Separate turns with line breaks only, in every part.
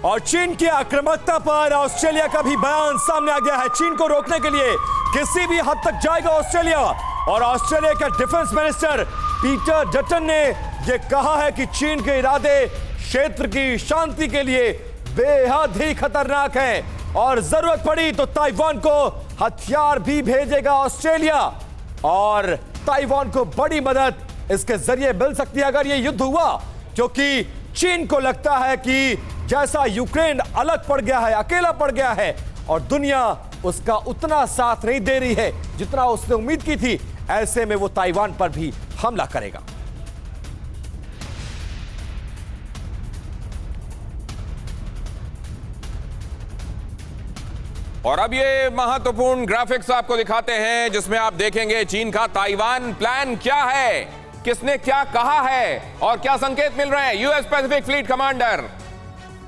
और चीन की आक्रामकता पर ऑस्ट्रेलिया का भी बयान सामने आ गया है। चीन को रोकने के लिए किसी भी हद तक जाएगा ऑस्ट्रेलिया। और ऑस्ट्रेलिया के डिफेंस मिनिस्टर पीटर डटन ने यह कहा है कि चीन के इरादे क्षेत्र की शांति के लिए बेहद ही खतरनाक हैं और जरूरत पड़ी तो ताइवान को हथियार भी भेजेगा ऑस्ट्रेलिया। और ताइवान को बड़ी मदद इसके जरिए मिल सकती है अगर यह युद्ध हुआ, क्योंकि चीन को लगता है कि जैसा यूक्रेन अलग पड़ गया है, अकेला पड़ गया है और दुनिया उसका उतना साथ नहीं दे रही है जितना उसने उम्मीद की थी, ऐसे में वो ताइवान पर भी हमला करेगा।
और अब ये महत्वपूर्ण ग्राफिक्स आपको दिखाते हैं जिसमें आप देखेंगे चीन का ताइवान प्लान क्या है, किसने क्या कहा है और क्या संकेत मिल रहे हैं। US Pacific fleet commander,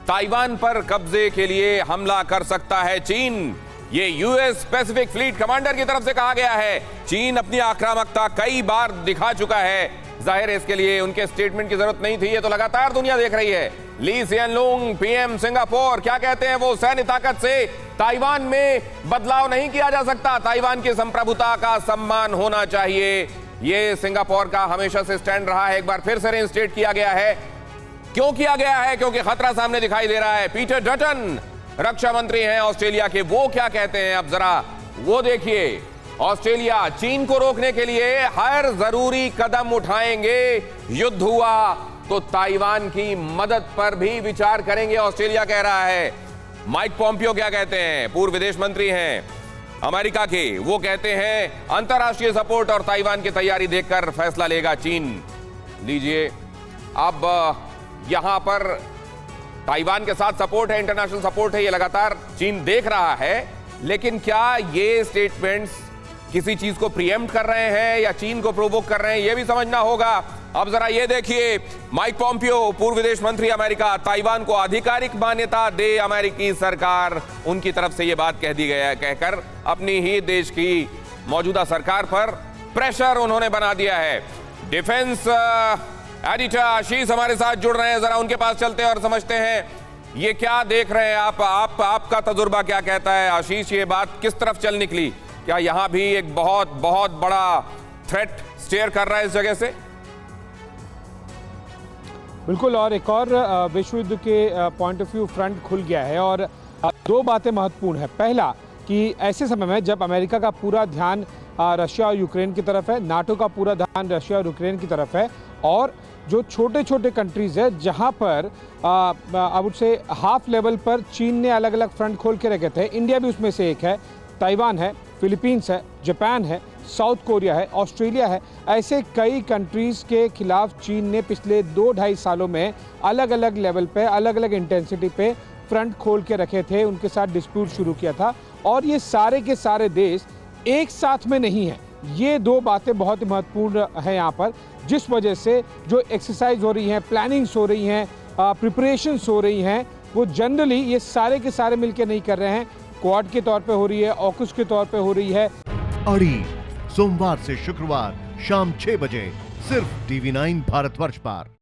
Taiwan पर कब्जे के लिए हमला कर सकता है चीन, ये यूएस पैसिफिक फ्लीट कमांडर की तरफ से कहा गया है। चीन अपनी आक्रामकता कई बार दिखा चुका है, जाहिर है इसके लिए उनके स्टेटमेंट की जरूरत नहीं थी, ये तो लगातार दुनिया देख रही है। ली सियन लुंग पीएम सिंगापुर क्या कहते हैं वो, सैन्य ताकत से ताइवान में बदलाव नहीं किया जा सकता, ताइवान की संप्रभुता का सम्मान होना चाहिए, ये सिंगापुर का हमेशा से स्टैंड रहा है। एक बार फिर से रेइंस्टेट किया गया है। क्यों किया गया है? क्योंकि खतरा सामने दिखाई दे रहा है। पीटर डटन रक्षा मंत्री हैं ऑस्ट्रेलिया के, वो क्या कहते हैं अब जरा वो देखिए। ऑस्ट्रेलिया चीन को रोकने के लिए हर जरूरी कदम उठाएंगे, युद्ध हुआ तो ताइवान की मदद पर भी विचार करेंगे, ऑस्ट्रेलिया कह रहा है। माइक पॉम्पियो क्या कहते हैं, पूर्व विदेश मंत्री हैं अमेरिका के, वो कहते हैं अंतरराष्ट्रीय सपोर्ट और ताइवान की तैयारी देखकर फैसला लेगा चीन। लीजिए, अब यहां पर ताइवान के साथ सपोर्ट है, इंटरनेशनल सपोर्ट है, ये लगातार चीन देख रहा है, लेकिन क्या ये स्टेटमेंट्स किसी चीज को प्रीएम्प्ट कर रहे हैं या चीन को प्रोवोक कर रहे हैं, ये भी समझना होगा। अब जरा ये देखिए, माइक पॉम्पियो पूर्व विदेश मंत्री अमेरिका, ताइवान को आधिकारिक मान्यता दे अमेरिकी सरकार, उनकी तरफ से ये बात कह दी गया है, कहकर अपनी ही देश की मौजूदा सरकार पर प्रेशर उन्होंने बना दिया है। डिफेंस एडिटर आशीष हमारे साथ जुड़ रहे हैं, जरा उनके पास चलते हैं और समझते हैं ये क्या देख रहे हैं आप, आपका तजुर्बा क्या कहता है आशीष, ये बात किस तरफ चल निकली? क्या यहां भी एक बहुत बहुत बड़ा थ्रेट स्टेयर कर रहा है इस जगह से?
बिल्कुल, और एक और विश्व युद्ध के पॉइंट ऑफ व्यू फ्रंट खुल गया है और दो बातें महत्वपूर्ण है। पहला कि ऐसे समय में जब अमेरिका का पूरा ध्यान रशिया और यूक्रेन की तरफ है, नाटो का पूरा ध्यान रशिया और यूक्रेन की तरफ है, और जो छोटे छोटे कंट्रीज़ है जहां पर अब उससे हाफ लेवल पर चीन ने अलग अलग फ्रंट खोल के रखे थे, इंडिया भी उसमें से एक है, ताइवान है, फिलीपींस है, जापान है, साउथ कोरिया है, ऑस्ट्रेलिया है, ऐसे कई कंट्रीज़ के खिलाफ चीन ने पिछले 2-2.5 सालों में अलग अलग लेवल पे, अलग अलग इंटेंसिटी पे फ्रंट खोल के रखे थे, उनके साथ डिस्प्यूट शुरू किया था। और ये सारे के सारे देश एक साथ में नहीं हैं, ये दो बातें बहुत ही महत्वपूर्ण हैं यहाँ पर, जिस वजह से जो एक्सरसाइज हो रही हैं, प्लानिंग्स हो रही हैं, प्रिपरेशंस हो रही हैं, वो जनरली ये सारे के सारे मिलकर नहीं कर रहे हैं, क्वाड के तौर पे हो रही है, ऑकस के तौर पे हो रही है।
अड़ी सोमवार से शुक्रवार शाम 6 बजे सिर्फ TV9 भारतवर्ष पर।